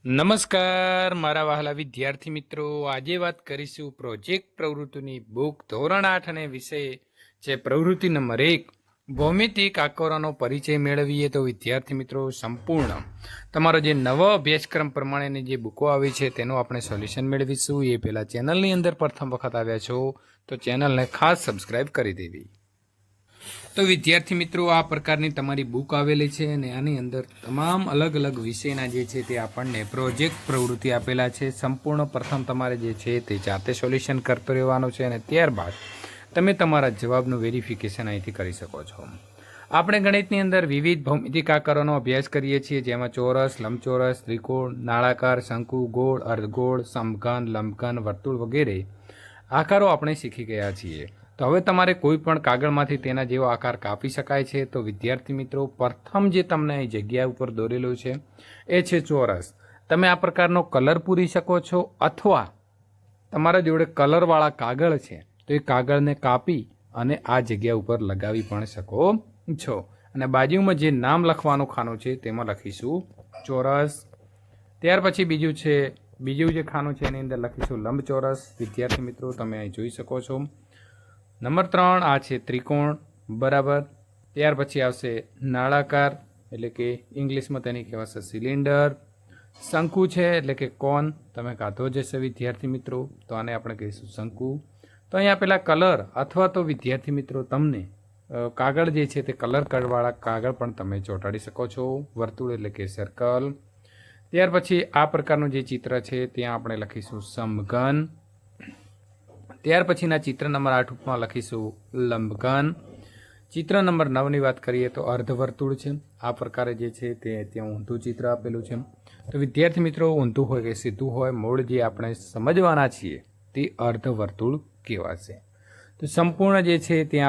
નમસ્કાર મારા વહાલા વિદ્યાર્થી મિત્રો, આજે વાત કરીશું પ્રોજેક્ટ પ્રવૃત્તિની બુક ધોરણ 8 અને વિષય છે પ્રવૃત્તિ નંબર 1 ભૌમિતિક આકારોનો પરિચય મેળવીએ. તો વિદ્યાર્થી મિત્રો, સંપૂર્ણ તમારો જે નવો અભ્યાસક્રમ પ્રમાણેની જે બુકો આવી છે તેનું આપણે સોલ્યુશન મેળવીશું. એ પહેલાં ચેનલની અંદર પ્રથમ વખત આવ્યા છો તો ચેનલને ખાસ સબસ્ક્રાઈબ કરી દેવી. તો વિદ્યાર્થી મિત્રો, આ પ્રકારની તમારી બુક આવેલી છે અને આની અંદર તમામ અલગ અલગ વિષયના જે છે તે આપણને પ્રોજેક્ટ પ્રવૃત્તિ આપેલા છે. સંપૂર્ણ પ્રથમ તમારે જે છે તે જાતે સોલ્યુશન કરતો રહેવાનું છે અને ત્યારબાદ તમે તમારા જવાબનું વેરિફિકેશન અહીંથી કરી શકો છો. આપણે ગણિતની અંદર વિવિધ ભૌમિતિક આકારોનો અભ્યાસ કરીએ છીએ, જેમાં ચોરસ, લંબચોરસ, ત્રિકોણ, નાળાકાર, શંકુ, ગોળ, અર્ધગોળ, સમઘન, લંબઘન, વર્તુળ વગેરે આકારો આપણે શીખી ગયા છીએ. તો હવે તમારે કોઈ પણ કાગળમાંથી તેના જેવો આકાર કાપી શકાય છે. તો વિદ્યાર્થી મિત્રો, પ્રથમ જે તમને અહીં જગ્યા ઉપર દોરેલું છે એ છે ચોરસ. તમે આ પ્રકારનો કલર પૂરી શકો છો અથવા તમારા જોડે કલરવાળા કાગળ છે તો એ કાગળને કાપી અને આ જગ્યા ઉપર લગાવી પણ શકો છો. અને બાજુમાં જે નામ લખવાનું ખાનું છે તેમાં લખીશું ચોરસ. ત્યાર પછી બીજું જે ખાનું છે એની અંદર લખીશું લંબચોરસ. વિદ્યાર્થી મિત્રો, તમે અહીં જોઈ શકો છો. નંબર 3 આ છે ત્રિકોણ, બરાબર. ત્યાર પછી આવશે નાળાકાર, એટલે કે ઇંગ્લિશમાં તેની કહેવાશે સિલિન્ડર. શંકુ છે એટલે કે કોન, તમે કાઢો જશે વિદ્યાર્થી મિત્રો, તો આને આપણે કહીશું શંકુ. તો અહીંયા પેલા કલર અથવા તો વિદ્યાર્થી મિત્રો તમને કાગળ જે છે તે કલર કરવાળા કાગળ પણ તમે ચોંટાડી શકો છો. વર્તુળ એટલે કે સર્કલ. ત્યાર પછી આ પ્રકારનું જે ચિત્ર છે ત્યાં આપણે લખીશું સમઘન. ત્યાર પછીના ચિત્ર નંબર 8 માં લખીશું લંબઘન. ચિત્ર નંબર 9ની વાત કરીએ તો અર્ધવર્તુળ છે. આ પ્રકારે જે છે તે ત્યાં ઊંધું ચિત્ર આપેલું છે. તો વિદ્યાર્થી મિત્રો, ઊંધું હોય કે સીધું હોય, મૂળ જે આપણે સમજવાના છીએ તે અર્ધવર્તુળ કહેવાશે. તો સંપૂર્ણ જે છે ત્યાં